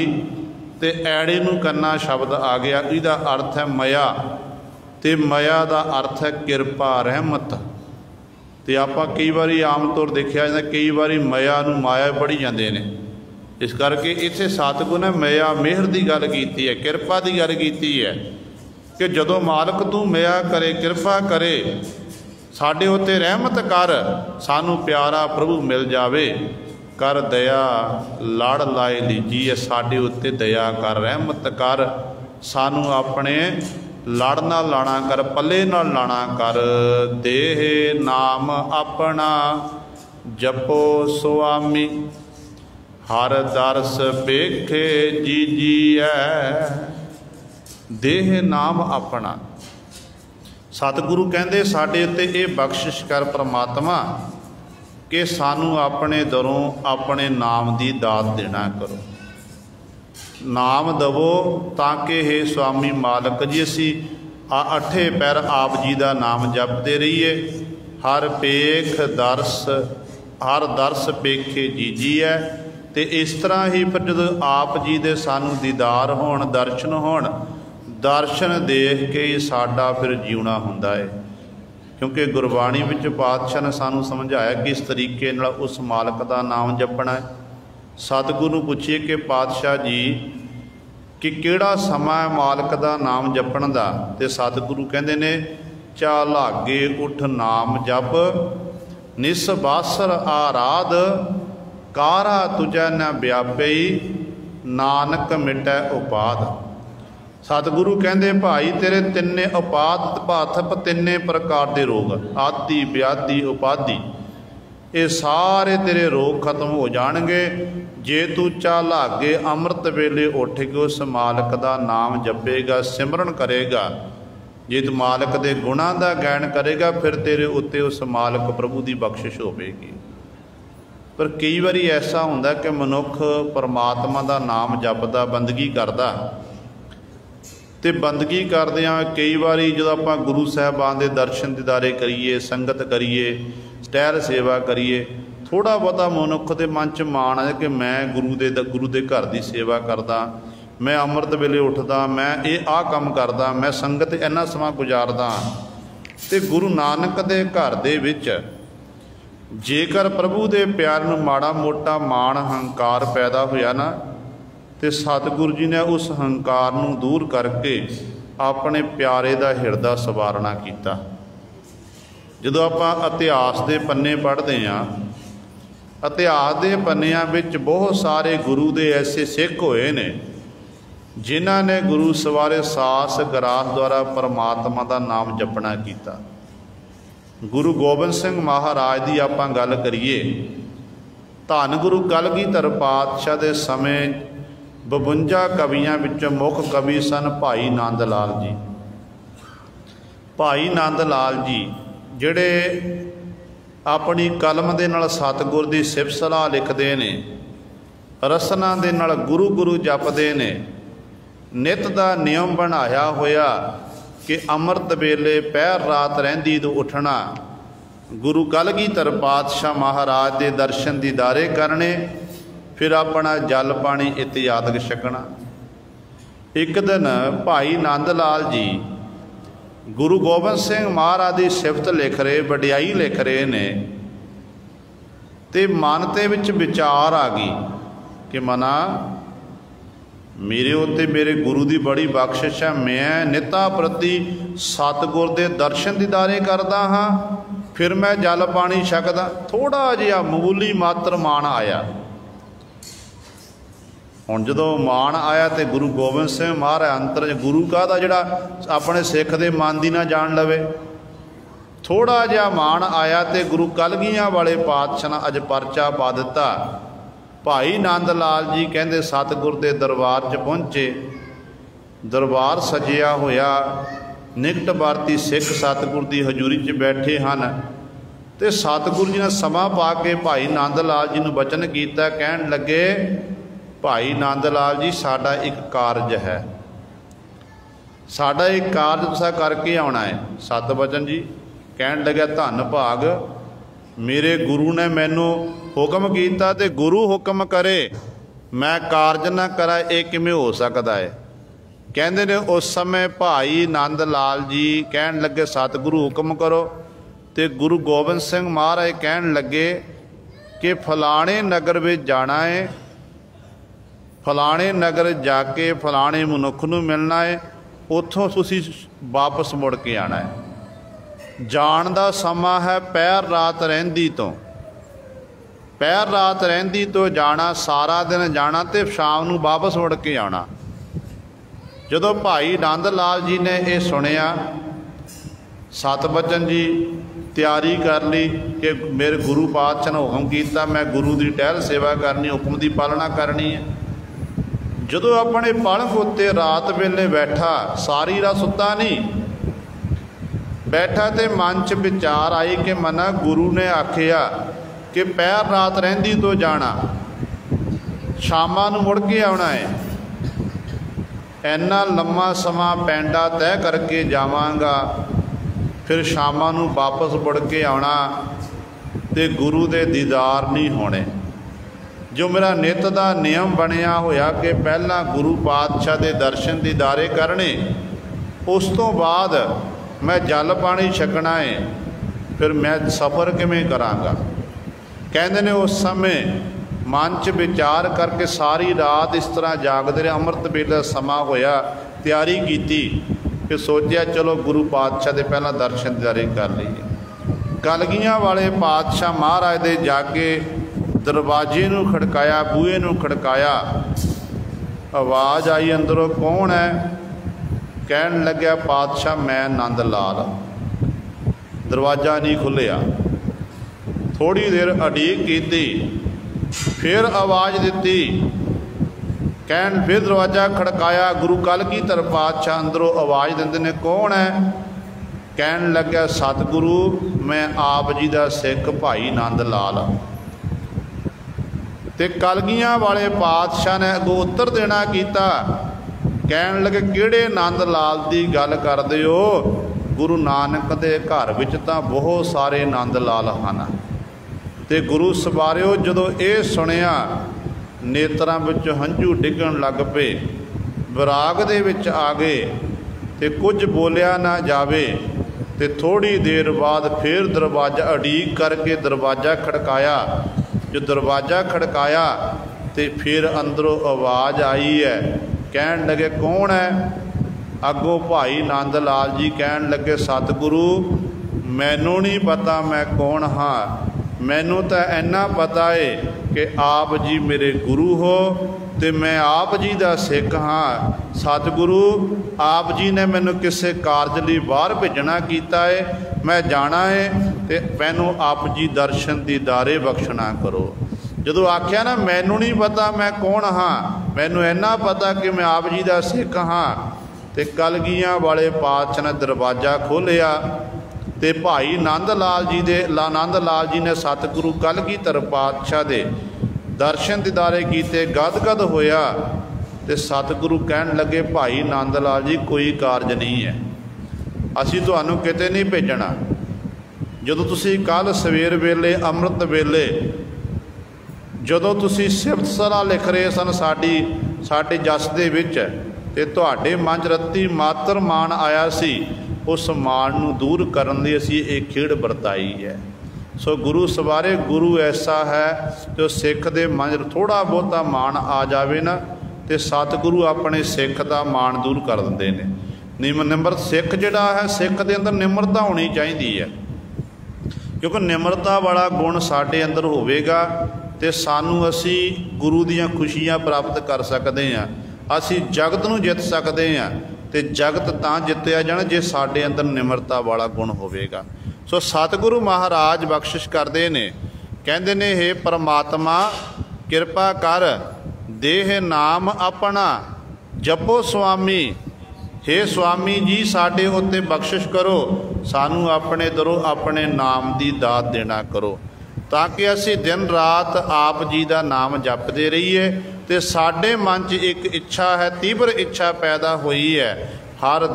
[SPEAKER 1] ते ऐड़े नूं कन्ना शब्द आ गया, इहदा अर्थ है मया। ते मया का अर्थ है किरपा रहमत। तो आपां कई बारी आम तौर देखा जाता, कई बारी मया नूं माया पढ़ी जाते हैं। इस करके इत्थे सतगुरु ने मया मेहर की गल की है, किरपा की गल की है कि जदों मालक तू मया करे, किरपा करे, साडे उत्ते रहमत कर, सानू प्यारा प्रभु मिल जावे। कर दया लड़ लाए लीजी है, साडे उत्ते दया कर, रहमत कर, सानू अपने ਲੜ ਨਾ ਲਾਣਾ ਕਰ, ਪੱਲੇ ਨਾਲ ਲਾਣਾ ਕਰ। ਦੇਹ ਨਾਮ ਆਪਣਾ ਜਪੋ ਸੁਆਮੀ, ਹਰ ਦਰਸ ਵੇਖੇ ਜੀਜੀਐ। ਦੇਹ ਨਾਮ ਆਪਣਾ, ਸਤਿਗੁਰੂ ਕਹਿੰਦੇ ਸਾਡੇ ਉੱਤੇ ਇਹ ਬਖਸ਼ਿਸ਼ ਕਰ ਪ੍ਰਮਾਤਮਾ ਕਿ ਸਾਨੂੰ ਆਪਣੇ ਦਰੋਂ ਆਪਣੇ ਨਾਮ ਦੀ ਦਾਤ ਦੇਣਾ ਕਰੋ। ਨਾਮ ਦਵੋ ਤਾਂ ਕਿ ਹੇ ਸੁਆਮੀ ਮਾਲਕ ਜੀ ਅਸੀਂ ਅਠੇ ਪੈਰ ਆਪ ਜੀ ਦਾ ਨਾਮ ਜਪਦੇ ਰਹੀਏ। ਹਰ ਪੇਖ ਦਰਸ, ਹਰ ਦਰਸ ਪੇਖੇ ਜੀਜੀਐ। ਤੇ ਇਸ ਤਰ੍ਹਾਂ ਹੀ ਫਿਰ ਜਦੋਂ ਆਪ ਜੀ ਦੇ ਸਾਨੂੰ ਦੀਦਾਰ ਹੋਣ, ਦਰਸ਼ਨ ਹੋਣ, ਦਰਸ਼ਨ ਦੇਖ ਕੇ ਹੀ ਸਾਡਾ ਫਿਰ ਜਿਉਣਾ ਹੁੰਦਾ ਹੈ। ਕਿਉਂਕਿ ਗੁਰਬਾਣੀ ਵਿੱਚ ਪਾਤਸ਼ਾਹ ਨੇ ਸਾਨੂੰ ਸਮਝਾਇਆ ਕਿਸ ਤਰੀਕੇ ਨਾਲ ਉਸ ਮਾਲਕ ਦਾ ਨਾਮ ਜਪਣਾ ਹੈ। ਸਤਿਗੁਰੂ ਨੂੰ ਪੁੱਛੀਏ ਕਿ ਪਾਤਸ਼ਾਹ ਜੀ ਕਿ ਕਿਹੜਾ ਸਮਾਂ ਹੈ ਮਾਲਕ ਦਾ ਨਾਮ ਜਪਣ ਦਾ, ਤੇ ਸਤਿਗੁਰੂ ਕਹਿੰਦੇ ਨੇ ਚਾ ਲਾਗੇ ਉਠ ਨਾਮ ਜਪ, ਨਿਸ ਬਾਸਰ ਆਰਾਧ, ਕਾਰਾ ਤੁਜੈ ਨ ਵਿਆਪਈ, ਨਾਨਕ ਮਿਟੈ ਉਪਾਦ। ਸਤਿਗੁਰੂ ਕਹਿੰਦੇ ਭਾਈ ਤੇਰੇ ਤਿੰਨੇ ਉਪਾਦ ਭਾਥਪ, ਤਿੰਨੇ ਪ੍ਰਕਾਰ ਦੇ ਰੋਗ, ਆਦਿ ਵਿਆਧੀ ਉਪਾਧੀ, ਇਹ ਸਾਰੇ ਤੇਰੇ ਰੋਗ ਖਤਮ ਹੋ ਜਾਣਗੇ ਜੇ ਤੂੰ ਚਾਹ ਲਾਗੇ ਅੰਮ੍ਰਿਤ ਵੇਲੇ ਉੱਠ ਕੇ ਉਸ ਮਾਲਕ ਦਾ ਨਾਮ ਜਪੇਗਾ, ਸਿਮਰਨ ਕਰੇਗਾ। ਜੇ ਤੂੰ ਮਾਲਕ ਦੇ ਗੁਣਾਂ ਦਾ ਗਾਇਨ ਕਰੇਗਾ ਫਿਰ ਤੇਰੇ ਉੱਤੇ ਉਸ ਮਾਲਕ ਪ੍ਰਭੂ ਦੀ ਬਖਸ਼ਿਸ਼ ਹੋਵੇਗੀ। ਪਰ ਕਈ ਵਾਰੀ ਐਸਾ ਹੁੰਦਾ ਕਿ ਮਨੁੱਖ ਪਰਮਾਤਮਾ ਦਾ ਨਾਮ ਜਪਦਾ, ਬੰਦਗੀ ਕਰਦਾ, ਤੇ ਬੰਦਗੀ ਕਰਦਿਆਂ ਕਈ ਵਾਰੀ ਜਦੋਂ ਆਪਾਂ ਗੁਰੂ ਸਾਹਿਬਾਨ ਦੇ ਦਰਸ਼ਨ ਦੀਦਾਰੇ ਕਰੀਏ, ਸੰਗਤ ਕਰੀਏ, ਸਟਹਿਰ ਸੇਵਾ ਕਰੀਏ, ਥੋੜ੍ਹਾ ਬਹੁਤਾ ਮਨੁੱਖ ਦੇ ਮਨ 'ਚ ਮਾਣ ਹੈ ਕਿ ਮੈਂ ਗੁਰੂ ਦੇ ਘਰ ਦੀ ਸੇਵਾ ਕਰਦਾ, ਮੈਂ ਅੰਮ੍ਰਿਤ ਵੇਲੇ ਉੱਠਦਾ, ਮੈਂ ਇਹ ਆਹ ਕੰਮ ਕਰਦਾ, ਮੈਂ ਸੰਗਤ ਇੰਨਾ ਸਮਾਂ ਗੁਜ਼ਾਰਦਾ। ਤੇ ਗੁਰੂ ਨਾਨਕ ਦੇ ਘਰ ਦੇ ਵਿੱਚ ਜੇਕਰ ਪ੍ਰਭੂ ਦੇ ਪਿਆਰ ਨੂੰ ਮਾੜਾ ਮੋਟਾ ਮਾਣ ਹੰਕਾਰ ਪੈਦਾ ਹੋਇਆ ਨਾ, ਤੇ ਸਤਿਗੁਰੂ ਜੀ ਨੇ ਉਸ ਹੰਕਾਰ ਨੂੰ ਦੂਰ ਕਰਕੇ ਆਪਣੇ ਪਿਆਰੇ ਦਾ ਹਿਰਦਾ ਸਵਾਰਨਾ ਕੀਤਾ। ਜਦੋਂ ਆਪਾਂ ਇਤਿਹਾਸ ਦੇ ਪੰਨੇ ਪੜ੍ਹਦੇ ਹਾਂ, ਇਤਿਹਾਸ ਦੇ ਪੰਨਿਆਂ ਵਿੱਚ ਬਹੁਤ ਸਾਰੇ ਗੁਰੂ ਦੇ ਐਸੇ ਸਿੱਖ ਹੋਏ ਨੇ ਜਿਨ੍ਹਾਂ ਨੇ ਗੁਰੂ ਸਵਾਰੇ ਸਾਸ ਗਰਾਸ ਦੁਆਰਾ ਪਰਮਾਤਮਾ ਦਾ ਨਾਮ ਜਪਣਾ ਕੀਤਾ। ਗੁਰੂ ਗੋਬਿੰਦ ਸਿੰਘ ਮਹਾਰਾਜ ਦੀ ਆਪਾਂ ਗੱਲ ਕਰੀਏ, ਧੰਨ ਗੁਰੂ ਕਲਗੀਧਰ ਪਾਤਸ਼ਾਹ ਦੇ ਸਮੇਂ 52 ਕਵੀਆਂ ਵਿੱਚੋਂ ਮੁੱਖ ਕਵੀ ਸਨ ਭਾਈ ਨੰਦ ਲਾਲ ਜੀ। ਭਾਈ ਨੰਦ ਲਾਲ ਜੀ ਜਿਹੜੇ ਆਪਣੀ ਕਲਮ ਦੇ ਨਾਲ ਸਤਿਗੁਰ ਦੀ ਸਿਫਤ ਸਲਾਹ ਲਿਖਦੇ ਨੇ, ਰਸਨਾ ਦੇ ਨਾਲ ਗੁਰੂ ਗੁਰੂ ਜਪਦੇ ਨੇ, ਨਿਤ ਦਾ ਨਿਯਮ ਬਣਾਇਆ ਹੋਇਆ ਕਿ ਅੰਮ੍ਰਿਤ ਵੇਲੇ ਪਹਿਰ ਰਾਤ ਰਹਿੰਦੀ ਤੋਂ ਉੱਠਣਾ, ਗੁਰੂ ਕਲਗੀਧਰ ਪਾਤਸ਼ਾਹ ਮਹਾਰਾਜ ਦੇ ਦਰਸ਼ਨ ਦੀਦਾਰੇ ਕਰਨੇ, ਫਿਰ ਆਪਣਾ ਜਲ ਪਾਣੀ ਇਤਿਆਦਿਕ ਛਕਣਾ। ਇੱਕ ਦਿਨ ਭਾਈ ਨੰਦ ਲਾਲ ਜੀ ਗੁਰੂ ਗੋਬਿੰਦ ਸਿੰਘ ਮਹਾਰਾਜ ਦੀ ਸਿਫਤ ਲਿਖ ਰਹੇ, ਵਡਿਆਈ ਲਿਖ ਰਹੇ ਨੇ, ਤੇ ਮਨ ਦੇ ਵਿੱਚ ਵਿਚਾਰ ਆ ਗਈ ਕਿ ਮਨਾ ਮੇਰੇ ਉੱਤੇ ਮੇਰੇ ਗੁਰੂ ਦੀ ਬੜੀ ਬਖਸ਼ਿਸ਼ ਹੈ, ਮੈਂ ਨਿਤਾ ਪ੍ਰਤੀ ਸਤਿਗੁਰ ਦੇ ਦਰਸ਼ਨ ਦੀਦਾਰੇ ਕਰਦਾ ਹਾਂ, ਫਿਰ ਮੈਂ ਜਲ ਪਾਣੀ ਛਕਦਾ। ਥੋੜ੍ਹਾ ਜਿਹਾ ਮਾਮੂਲੀ ਮਾਤਰ ਮਾਣ ਆਇਆ। ਹੁਣ ਜਦੋਂ ਮਾਣ ਆਇਆ ਤੇ ਗੁਰੂ ਗੋਬਿੰਦ ਸਿੰਘ ਮਹਾਰਾਜ ਅੰਤਰ ਗੁਰੂ ਕਾਹਦਾ ਜਿਹੜਾ ਆਪਣੇ ਸਿੱਖ ਦੇ ਮਨ ਦੀ ਨਾ ਜਾਣ ਲਵੇ, ਥੋੜ੍ਹਾ ਜਿਹਾ ਮਾਣ ਆਇਆ ਤੇ ਗੁਰੂ ਕਲਗੀਆਂ ਵਾਲੇ ਪਾਤਸ਼ਾਹ ਨੇ ਅੱਜ ਪਰਚਾ ਪਾ ਦਿੱਤਾ। ਭਾਈ ਨੰਦ ਲਾਲ ਜੀ ਕਹਿੰਦੇ ਸਤਿਗੁਰ ਦੇ ਦਰਬਾਰ 'ਚ ਪਹੁੰਚੇ, ਦਰਬਾਰ ਸਜਿਆ ਹੋਇਆ, ਨਿਕਟ ਵਰਤੀ ਸਿੱਖ ਸਤਿਗੁਰ ਦੀ ਹਜ਼ੂਰੀ 'ਚ ਬੈਠੇ ਹਨ, ਤੇ ਸਤਿਗੁਰੂ ਜੀ ਨੇ ਸਮਾਂ ਪਾ ਕੇ ਭਾਈ ਨੰਦ ਲਾਲ ਜੀ ਨੂੰ ਬਚਨ ਕੀਤਾ। ਕਹਿਣ ਲੱਗੇ, ਭਾਈ ਨੰਦ ਲਾਲ ਜੀ ਸਾਡਾ ਇੱਕ ਕਾਰਜ ਹੈ, ਸਾਡਾ ਇੱਕ ਕਾਰਜ ਤੁਸੀਂ ਕਰਕੇ ਆਉਣਾ ਹੈ। ਸਤ ਬਚਨ ਜੀ ਕਹਿਣ ਲੱਗਿਆ, ਧੰਨ ਭਾਗ ਮੇਰੇ ਗੁਰੂ ਨੇ ਮੈਨੂੰ ਹੁਕਮ ਕੀਤਾ, ਤੇ ਗੁਰੂ ਹੁਕਮ ਕਰੇ ਮੈਂ ਕਾਰਜ ਨਾ ਕਰਾਂ, ਇਹ ਕਿਵੇਂ ਹੋ ਸਕਦਾ ਹੈ। ਕਹਿੰਦੇ ਨੇ ਉਸ ਸਮੇਂ ਭਾਈ ਨੰਦ ਲਾਲ ਜੀ ਕਹਿਣ ਲੱਗੇ ਸਤਿਗੁਰੂ ਹੁਕਮ ਕਰੋ, ਤੇ ਗੁਰੂ ਗੋਬਿੰਦ ਸਿੰਘ ਮਹਾਰਾਜ ਕਹਿਣ ਲੱਗੇ ਕਿ ਫਲਾਣੇ ਨਗਰ ਵਿੱਚ ਜਾਣਾ ਹੈ, ਫਲਾਣੇ ਨਗਰ ਜਾ ਕੇ ਫਲਾਣੇ ਮਨੁੱਖ ਨੂੰ ਮਿਲਣਾ ਹੈ, ਉੱਥੋਂ ਤੁਸੀਂ ਵਾਪਸ ਮੁੜ ਕੇ ਆਉਣਾ ਹੈ। ਜਾਣ ਦਾ ਸਮਾਂ ਹੈ ਪਹਿਰ ਰਾਤ ਰਹਿੰਦੀ ਤੋਂ, ਪਹਿਰ ਰਾਤ ਰਹਿੰਦੀ ਤੋਂ ਜਾਣਾ, ਸਾਰਾ ਦਿਨ ਜਾਣਾ ਤੇ ਸ਼ਾਮ ਨੂੰ ਵਾਪਸ ਮੁੜ ਕੇ ਆਉਣਾ। जदों भाई नंद लाल जी ने यह सुनिया, सतबचन जी तैयारी कर ली कि मेरे गुरु पातशाह ने हुक्म किया, मैं गुरु की टहल सेवा करनी, हुक्म की पालना करनी है। जदों अपने पलंग उत्ते रात वेले बैठा, सारी रात सुता नहीं, बैठा तो मन च विचार आई कि मना गुरु ने आखिया कि पैर रात रहिंदी तो जाना, शामां नूं मुड़ के आना है, इन्ना लम्मा समा पैंडा तय करके जावांगा, फिर शामां नूं वापस मुड़ के आना ते गुरु दे दीदार नहीं होने। जो मेरा नित का नियम बनया होया कि पहला गुरु पातशाह के दर्शन दीदारे करने, उस तो बाद मैं जल पानी छकना है, फिर मैं सफ़र किवें करांगा। कहते ने उस समय मन च विचार करके सारी रात इस तरह जागते रहे। अमृत वेले समा होया, तैयारी की, फिर सोचा चलो गुरु पातशाह के पहला दर्शन दीदारे कर लीए। कलगियां वाले पातशाह महाराज दे जाके दरवाजे नूं खड़काया, बूहे नूं खड़काया, आवाज़ आई अंदरों कौन है? कहन लग्या पातशाह मैं नंद लाल। दरवाज़ा नहीं खुलिया, थोड़ी देर अड़ीक की, फिर आवाज़ दी, कहन फिर दरवाज़ा खड़काया, गुरु कलगीधर पातशाह अंदरों आवाज़ देंदे ने कौन है? कहन लग्या सतगुरु मैं आप जी का सिख भाई नंद लाल। ते कलगियां वाले पातशाह ने अगों उत्तर देना कीता, कहन लगे किहड़े नंद लाल की गल करदे हो? गुरु नानक दे घर विच तां बहुत सारे नंद लाल हन। ते गुरु सवारिओ जदों ये सुनिया, नेत्रां विच हंझू डिगण लग पे, विराग दे विच आ गए, ते कुछ बोलिया ना जावे। ते थोड़ी देर बाद फिर दरवाज़ा अड़ीक करके दरवाज़ा खड़काया। जो दरवाज़ा खड़काया तो फिर अंदरों आवाज़ आई है, कहन लगे कौन है? अगों भाई नंद लाल जी कहन लगे सतगुरु मैनू नहीं पता मैं कौन हाँ, मैनू तो इन्ना पता है कि आप जी मेरे गुरु हो तो मैं आप जी का सिख हाँ। सतगुरु आप जी ने मैनू किसी कारज लई बाहर भेजना कीता है, मैं जाना है तो मैनू आप जी दर्शन दीदारे बख्शना करो। जदों आख्या ना मैनू नहीं पता मैं कौन हाँ, मैनू इन्ना पता कि मैं आप जी का सिख हाँ, तो कलगियां वाले पातशाह ने दरवाज़ा खोलिया तो भाई नंद लाल जी दे नंद लाल जी ने सतगुरु कलगीधर पातशाह दे दर्शन दीदारे कीते, गदगद होया। तो सतगुरु कहन लगे भाई नंद लाल जी कोई कारज नहीं है, असीं तुहानूं किते नहीं भेजना। जदों तुसीं कल सवेर वेले अमृत वेले जदों तुसीं सिफत सलाह लिख रहे सन साडे जस दे विच, ते तुहाडे मन च रत्ती मात्र मान आया सी, उस मान नूं दूर करन लई असीं इह खेड़ वरताई है। सो गुरु सवारे गुरु ऐसा है जो सिख दे मन च थोड़ा बहुता मान आ जावे ना, तो सतगुरु अपने सिख का मान दूर कर दिंदे ने। निम्रत सिख जिहड़ा है, सिख दे अंदर निम्रता होनी चाहिए है, क्योंकि निम्रता वाला गुण साडे अंदर होवेगा तो सानू असी गुरु दीयां खुशियां प्राप्त कर सकते हैं, असी जगत नूं जित सकते हैं। तो जगत तां जित्या जाना जे साडे अंदर निम्रता वाला गुण होवेगा। सो सतगुरु महाराज बख्शिश करते ने, कहते ने हे परमात्मा किरपा कर देह नाम अपना जपो स्वामी। हे स्वामी जी साडे उत्ते बख्शिश करो, सानू अपने दरों अपने नाम की दात देना करो, ताकि असी दिन रात आप जी का नाम जपते रहिए। तो साडे मन च एक इच्छा है, तीव्र इच्छा पैदा हुई है, हर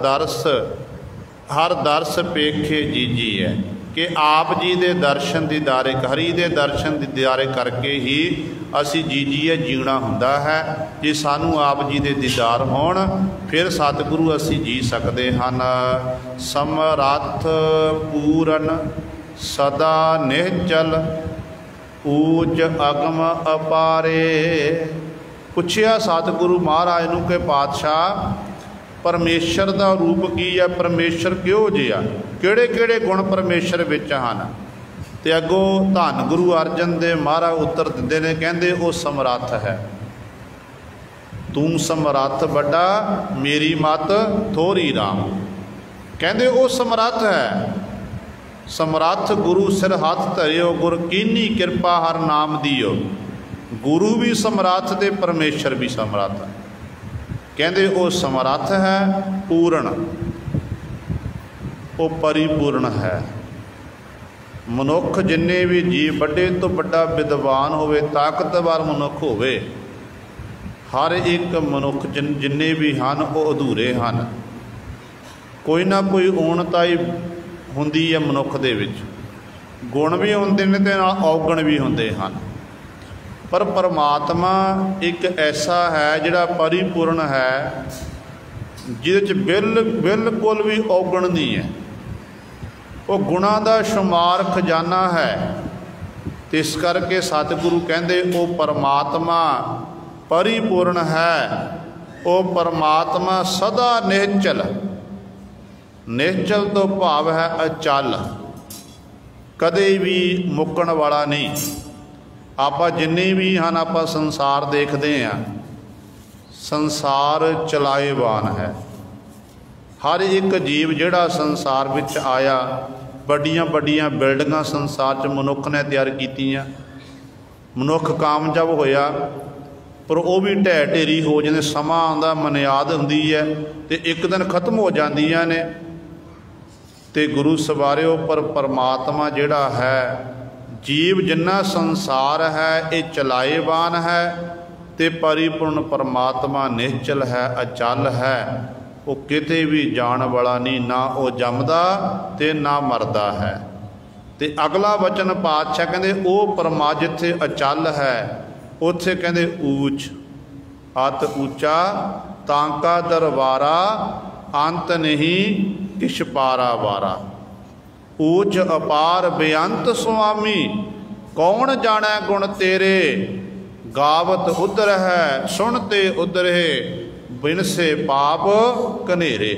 [SPEAKER 1] दर्श पेखे जीजी है, कि आप जी दे दर्शन दीदारे हरि दे दर्शन दीदारे करके ही असी जीजीए जीना हुंदा है। जे सानू आप जी दे दीदार होण फिर सतगुरु असी जी सकते हैं। समरथ पूरन सदा निहचल ऊच अगम अपारे। पुछया सतगुरु महाराज नूं कि पातशाह परमेश्वर का रूप की है, परमेश्वर क्यों जिहा, किहड़े किहड़े गुण परमेश्वर विच हन। ते अगों धन गुरु अर्जन देव महाराज उत्तर दिंदे ने, कहंदे वो समरथ है। तू समरथ बड़ा मेरी मत थोरी राम। कहते वो समरथ है, समरथ गुरु सिर हाथ धरियो, गुर कीनी कृपा हर नाम दियो। गुरु भी समरथ ते परमेश्वर भी समरथ। कहते वो समरथ है पूर्ण, वो परिपूर्ण है। मनुख जिन्ने भी जीव बड़े तो बड़ा विद्वान होवे, ताकतवर मनुख होवे, हर एक मनुख जिन्ने भी हैं वो अधूरे हैं। कोई ना कोई ऊणताई हुंदी है मनुख दे विच, गुण भी होंदे ने ते नाल औगण भी होंदे हैं। पर परमात्मा एक ऐसा है जिहड़ा परिपूर्ण है, जिहदे बिल्कुल भी औगण नहीं है। वो गुणा का शुमार खजाना है। तो इस करके सतगुरु कहते वो परमात्मा परिपूर्ण है। वो परमात्मा सदा निश्चल, निश्चल तो भाव है अचल, कदे भी मुक्कण वाला नहीं। आप जिन्ने भी हैं आप संसार देखते हैं, संसार चलाएवान है। हर एक जीव जिहड़ा संसार विच आया, बड़ियां बड़ियां बिल्डिंगां संसार च मनुख ने तैयार कीतियां, मनुख कामयाब होया, पर वो भी ढह ढेरी हो जाते। समा आंदा, मनियाद हुंदी है ते एक दिन खत्म हो जांदियां ने। ते गुरु सवारियो पर परमात्मा जिहड़ा है, जीव जिन्ना संसार है ये चलाएवान है, ते परिपूर्ण परमात्मा निश्चल है, अचल है। वो किते भी जान वाला नहीं, ना वो जमदा ते ना मरदा है। ते अगला वचन पातशाह कहते वो परमा जिथे अचल है, उत्थे कहते ऊच अत ऊचा, तांका दरबारा अंत नहीं किश पारा वारा। ऊच अपार बेअंत स्वामी, कौन जाने गुण तेरे। गावत उधर है सुनते उधर है, बिन से पाप कनेरे।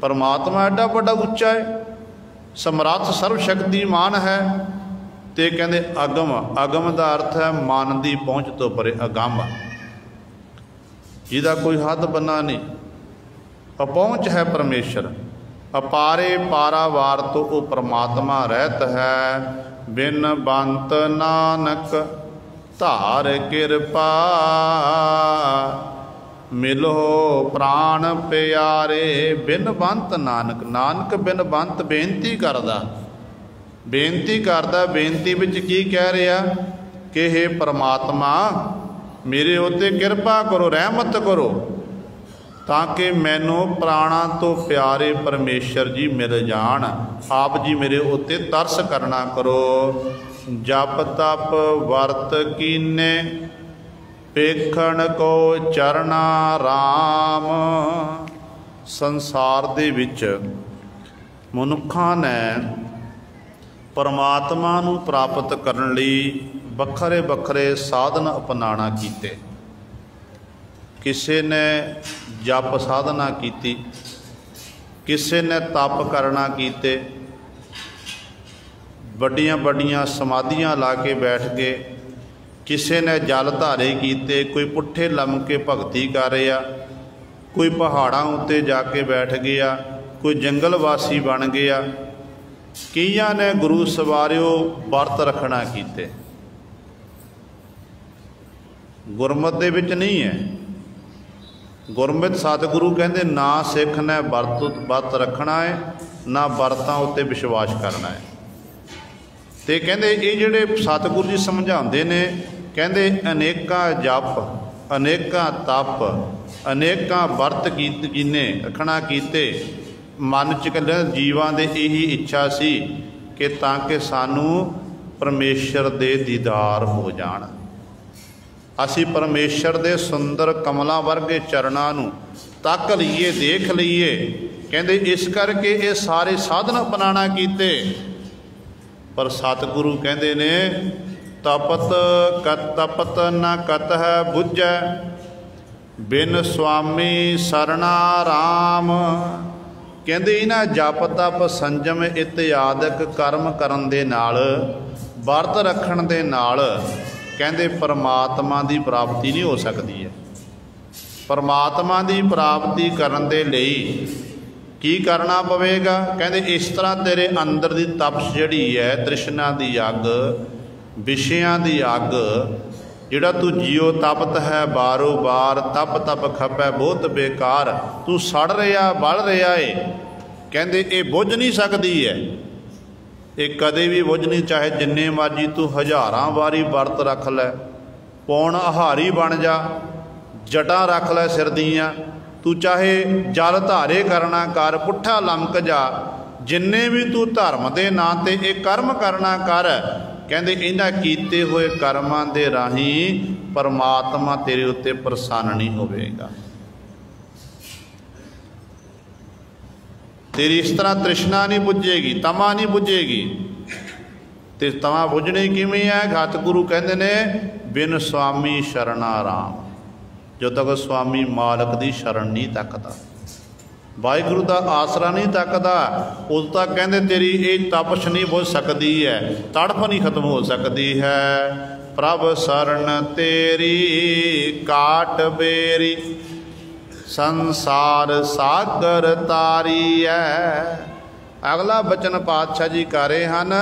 [SPEAKER 1] परमात्मा एडा बड़ा उच्चा है, समर्थ सर्वशक्तिमान है। ते कहते अगम, अगम का अर्थ है मन की पहुँच तो परे अगम, जिहदा कोई हद बन्ना नहीं। अपहुँच है परमेश्वर। अपारे पारावार तो वो परमात्मा रहत है। बिन बंत नानक धार कृपा, मिलो प्राण प्यारे। बिन बंत नानक, नानक बिन बंत बेनती करदा, बेनती करदा। बेनती विच की कह रहा कि हे परमात्मा मेरे उत्ते कृपा करो, रहमत करो, ताकि मैनू प्राणा तो प्यारे परमेश्वर जी मिल जान। आप जी मेरे उत्ते तरस करना करो। जप तप वर्त कीने, पेखण को चरना राम। संसार दे विच मनुखां ने परमात्मा नू प्राप्त करन लई वखरे वखरे साधन अपनाना कीते। किसी ने जप साधना की, किसी ने तप करना कीते, बड़ियां बड़ियां समाधियां ला के बैठ गए, किसी ने जल धारे कीते, कोई पुट्ठे लमके भगती कर रहा, कोई पहाड़ों उत्ते जाके बैठ गया, कोई जंगलवासी बन गया। कईयां ने गुरु सवारियो वर्त रखना कीते। गुरमत दे विच नहीं है। गुरमत सतगुरु कहते ना सिख ने वर्त रखना है, ना वर्तां उत्ते विश्वास करना है। तो कहते ये जिहड़े सतगुरु जी समझाते ने, कहते अनेकां जप, अनेकां तप, अनेकां वर्त कीने रखना कीते। मन च कल जीवां दे यही इच्छा सी कि ताकि सानू परमेश्वर दे दीदार हो जाण, असी परमेश्वर दे सुंदर कमलों वर्गे चरणों नूं तक लीए, देख लीए। कहते इस करके ये सारे साधन अपनाना कीते। पर सतगुरु कहते ने तपत तपत न कत है बुझै, बिन स्वामी सरना राम। कहते इन्हां जप तप संजम इत्यादक कर्म करन दे नाल, वर्त रखण दे नाल कहते परमात्मा की प्राप्ति नहीं हो सकती है। परमात्मा की प्राप्ति करन दे लई की करना पवेगा? कहते इस तरह तेरे अंदर की तपश जिहड़ी है, तृष्णा की अग, विषयां की अग, जिहड़ा तू जियो तपत है बारो बार, तप तप खपै बहुत बेकार, तू सड़ रहा बल रहा है, कहते ये बुझ नहीं सकती है, ये कदे भी बुझ नहीं, चाहे जिन्ने मर्जी तू हज़ारां वारी वर्त रख लै, पौण आहारी बन जा, जटा रख लै सिर दियां, तू चाहे जल धारे करना कर, पुट्ठा लमक जा, जिन्ने भी तू धर्म के नां ते ये कर्म करना कर, कहते इन्हां कीते हुए कर्मां दे राही परमात्मा तेरे उत्ते प्रसन्न नहीं होवेगा। तेरी इस तरह तृष्णा नहीं बुझेगी, तमा नहीं बुझेगी। ते तमा बुझनी किवें है? सतगुरु कहते ने बिन स्वामी शरणाराम, जो तक स्वामी मालक की शरण नहीं तकता, वाहिगुरू का आसरा नहीं तकता, उस तक कहते तेरी ये तपश नहीं बुझ सकती है, तड़फ नहीं खत्म हो सकती है। प्रभ शरण तेरी काट बेरी, संसार सागर तारी है। अगला बचन पातशाह जी कर रहे हैं,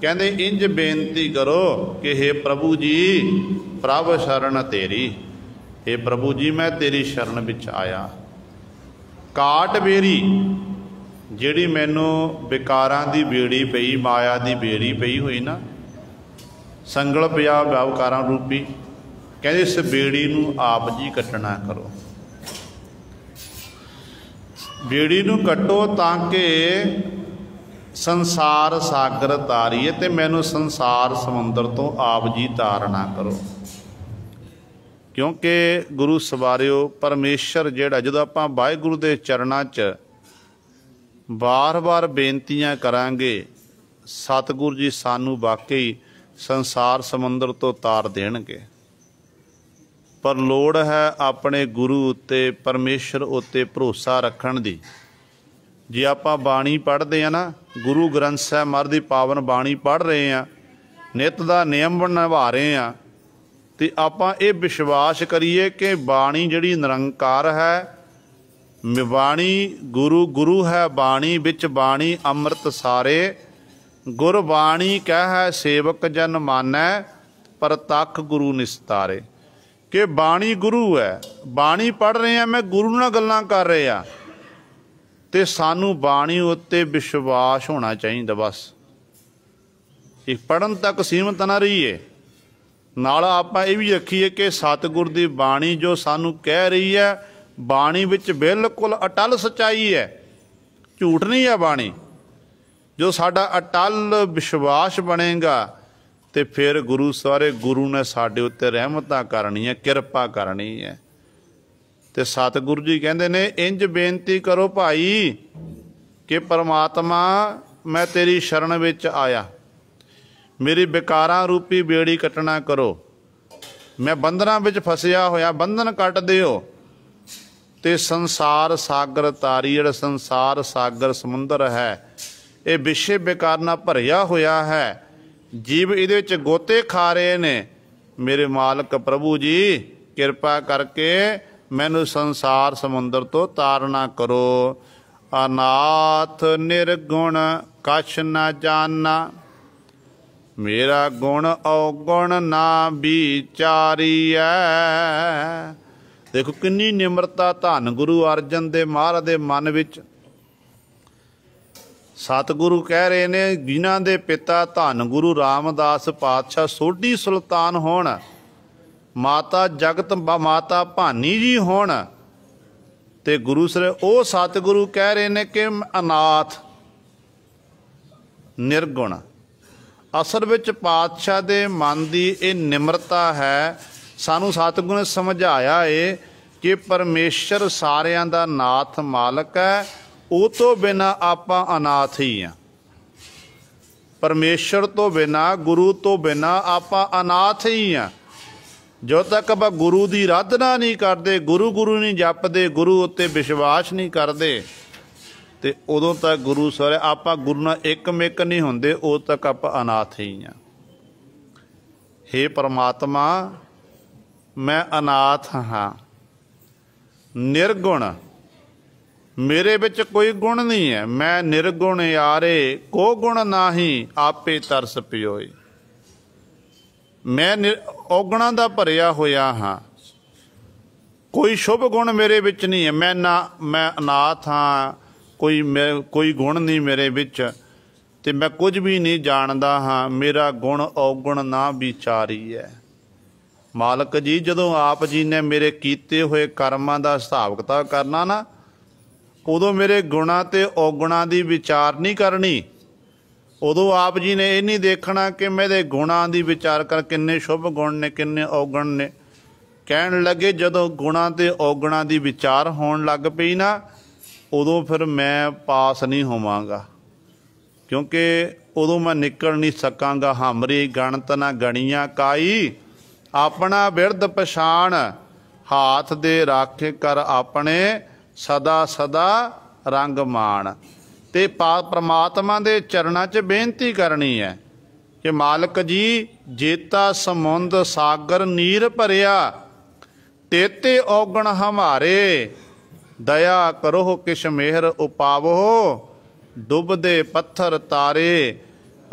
[SPEAKER 1] कहते इंज बेनती करो कि हे प्रभु जी, प्रभ शरण तेरी, हे प्रभु जी मैं तेरी शरण विच आया। काट बेरी, जिहड़ी मैनू विकारां दी बेड़ी पई, माया दी बेड़ी पई हुई ना, संगल पिया व्यावकारां रूपी, कहते इस बेड़ी नू आप जी कट्टना करो, बेड़ी नू कट्टो ताकि संसार सागर तारीए, ते मैनू संसार समुंदर तो आप जी तारना करो। क्योंकि गुरु सवारियो परमेश्वर जिहड़ा जदों आपां वाहिगुरू दे चरणां च बार बार बेनतियां करांगे, सतगुरु जी सानू वाकई संसार समुंदर तो तार देणगे। पर लोड़ है अपने गुरु उत्ते, परमेश्वर उत्ते भरोसा रखण दी। जे आपां बाणी पढ़दे आ ना, गुरु ग्रंथ साहिब महाराज दी पावन बाणी पढ़ रहे हैं, नित दा नियम निभा रहे हैं, तो आपां ये विश्वास करिए कि बाणी जिहड़ी निरंकार है, बाणी गुरु, गुरु है बाणी, विच बाणी अमृत सारे, गुरबाणी कह सेवक जन मानै, परतख गुरु निस्तारे। कि बाणी गुरु है, बाणी पढ़ रहे हैं, मैं गुरु नाल गल्लां कर रहे हैं, तो सानू बाणी उत्ते विश्वास होना चाहिए। बस एक पढ़न तक सीमित ना रहीए, नाल आपां ये भी रखीए कि सतगुर दी बाणी जो सानू कह रही है, बाणी विच बिल्कुल अटल सच्चाई है, झूठ नहीं है बाणी। जो साडा अटल विश्वास बनेगा तो फिर गुरु सारे गुरु ने साडे उत्ते रहमतां करनी है, किरपा करनी है। तो सतगुरु जी कहते ने इंज बेनती करो भाई कि परमात्मा मैं तेरी शरण विच आया, मेरी विकारां रूपी बेड़ी कटना करो, मैं बंधनां विच फसिया होया बंधन कट दिओ, ते संसार सागर तारी, जिहड़ा संसार सागर समुंदर है, ये विषय विकार नाल भरिया होया है, जीव इहदे विच गोते खा रहे ने। मेरे मालक प्रभु जी किरपा करके मैनू संसार समुंदर तो तारना करो। अनाथ निर्गुण कछ न जाना, मेरा गुण अवगुण ना विचारीऐ। देखो किन्नी निमरता धन गुरु अर्जन दे महाराज दे मन विच। सतगुरु कह रहे ने जिन्हां दे पिता धन गुरु रामदास पातशाह सोढी सुल्तान होण, माता जगत माता भानी जी होण, ते गुरु सर ओ सतगुरु कह रहे ने कि अनाथ निर्गुण। असल विच पातशाह दे मन की ये निमरता है। सानू सतगुरु ने समझाया है कि परमेश्वर सारियां दा नाथ मालक है, वो तो बिना आपां अनाथ ही हैं। परमेश्वर तो बिना, गुरु तो बिना आपां अनाथ ही हैं। जो तक आप गुरु की आराधना नहीं करते, गुरु गुरु नहीं जपते, गुरु उत्ते विश्वास नहीं करते, तो उदों तक गुरु सारे आपां गुरु नाल एकमिक नहीं होंदे, उदों तक आप अनाथ ही हैं। हे परमात्मा मैं अनाथ हाँ, निर्गुण, मेरे विच कोई गुण नहीं है। मैं निर्गुण यारे को गुण नाही, आपे तरस पियोए। मैं औगुणा दा भरिया होया हाँ, कोई शुभ गुण मेरे विच नहीं है। मैं अनाथ हाँ, कोई गुण नहीं मेरे विच, ते मैं कुछ भी नहीं जानदा हाँ। मेरा गुण औगुण ना विचारी है। मालक जी, जदों आप जी ने मेरे कीते हुए कर्मां दा हिसाब किताब करना ना, उदों मेरे गुणा ते औगुणा दी विचार नहीं करनी। उदों आप जी ने ये नहीं देखना कि मेरे गुणा दी विचार कर, किन्ने शुभ गुण ने किन्ने औगुण ने। कहन लगे जदों गुणा ते औगुणा दी विचार होण लग पई ना, उदों फिर मैं पास नहीं होवांगा, क्योंकि उदों मैं निकल नहीं सकांगा। हमरी गणत ना गणियां काई, अपना बिरद पछाण, हाथ दे राखे कर अपने, सदा सदा रंग मान। ते परमात्मा दे चरणां च बेनती करनी है कि मालक जी, जेता समुंद सागर नीर भरिया, तेते औगण हमारे, दया करो किश मेहर उपावो, डुबदे पत्थर तारे।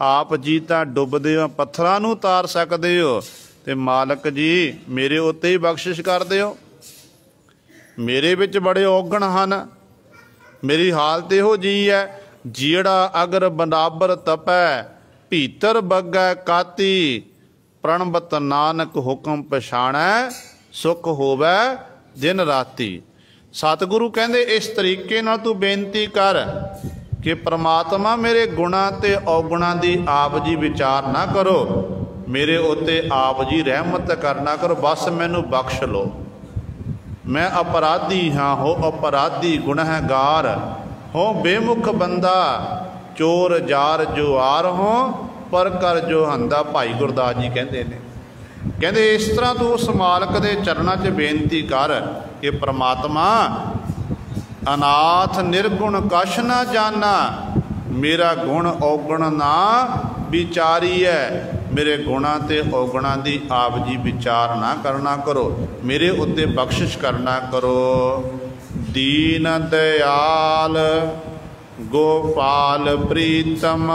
[SPEAKER 1] आप जी तां डुबदे पत्थरां नूं तार सकदे हो, ते मालक जी मेरे उत्ते ही बख्शिश कर दिओ। मेरे विच बड़े औगण हन। मेरी हालत इहो जी है, जीड़ा अगर बराबर तपै, भीतर बगै काती, प्रणबत नानक हुक्म पछाणै, सुख होवै दिन राती। सतगुरु कहंदे इस तरीके नाल तू बेनती कर कि परमात्मा मेरे गुणा ते औगुणा दी आप जी विचार ना करो, मेरे उत्ते आप जी रहमत करना करो, बस मैनू बख्श लो। मैं अपराधी हाँ, हो अपराधी गुनहगार, हो बेमुख बंदा, चोर जार जो आर हो, पर कर जो हंदा। भाई गुरदास जी कहते हैं, कहते इस तरह तू उस मालक के चरणों च बेनती कर कि परमात्मा, अनाथ निर्गुण कछ ना जाना, मेरा गुण औगुण ना विचारी है। मेरे गुणा ते औगुणा दी आप जी विचार ना करना करो, मेरे उत्ते बख्शिश करना करो। दीन दयाल गोपाल प्रीतम,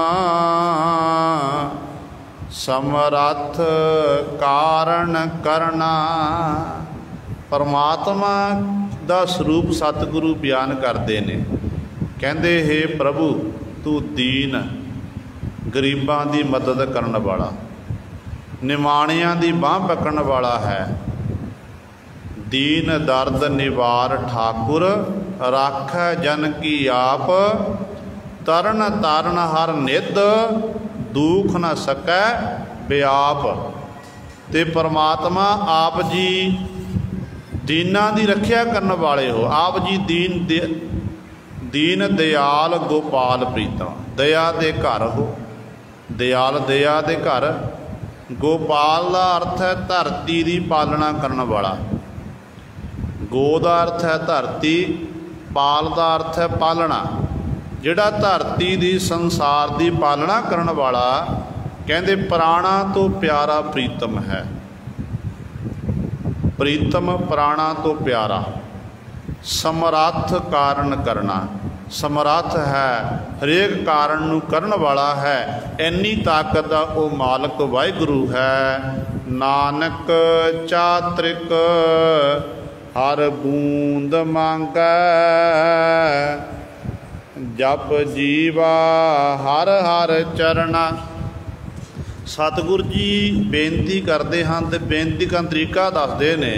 [SPEAKER 1] समरथ कारण करना। परमात्मा दा स्वरूप सतगुरु बयान करते ने, कहते हे प्रभु तू दीन, गरीबां दी मदद करन वाला, निमाणियां दी बांह पकड़न वाला है। दीन दर्द निवार ठाकुर, राखै जन की आप, तरन तारण हर निध, दुख न सकै व्याप। ते परमात्मा आप जी दीना दी रखिया करन वाले हो। आप जी दीन दयाल गोपाल प्रीतम, दया दे घर हो। दयाल दया दे घर। गोपाल का अर्थ है धरती की पालना करने वाला। गो का अर्थ है धरती, पाल का अर्थ है पालना। जिहड़ा धरती की संसार की पालना करने वाला, कहते प्राणा तो प्यारा प्रीतम है। प्रीतम प्राणा तो प्यारा। समरथ कारण करना, समरथ है, हरेक कारण नूं करन वाला है। इन्नी ताकत दा ओ मालक वाहिगुरू है। नानक चात्रिक हर बूंद मांगै, जप जीवा हर हर चरना। सतगुरु जी बेनती करते हैं तो बेनती का तरीका दसते ने।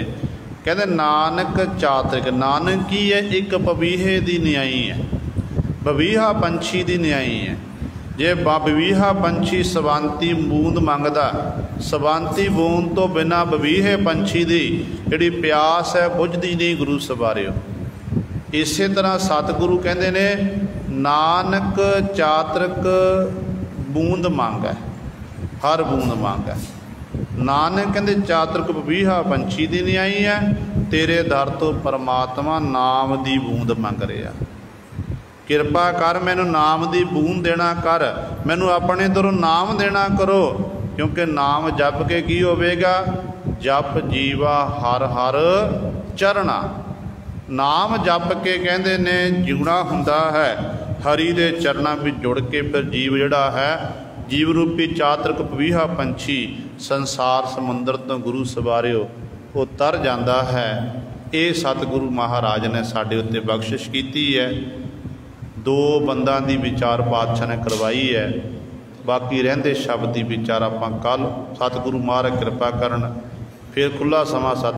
[SPEAKER 1] कहते नानक चात्रिक, नानक की है एक पपीहे की न्याई है, बवीहा पंछी की न्याई है। जे बवीहा पंछी सवांती बूंद मंगदा, सवांती बूंद तो बिना बवीहे पंछी की जिहड़ी प्यास है बुझदी नहीं गुरु सवारियो। इस तरह सतगुरु कहते ने नानक चातरिक बूंद मंग है, हर बूंद मंग है। नानक कहते चातरिक बवीहा पंछी की न्याई है। तेरे दर तो परमात्मा नाम की बूंद मंग रहा। किरपा कर मैनू नाम की बूंद देना कर, मैनू अपने दरों नाम देना करो। क्योंकि नाम जप के की होवेगा, जप जीवा हर हर चरना। नाम जप के कहते ने जीवना हुंदा है। हरि दे चरनां विच जुड़ के फिर जीव जिहड़ा है जीव रूपी चातरक पवीहा पंछी संसार समुंदर तो गुरु सवारियो वो तर जाता है। ये सतगुरु महाराज ने साडे उत्ते बख्शिश कीती है। 2 बंदां दी विचार पातशाह ने करवाई है। बाकी रहिंदे शब्द की विचार आपां कल सतगुरु महाराज कृपा करन फिर खुला समा सत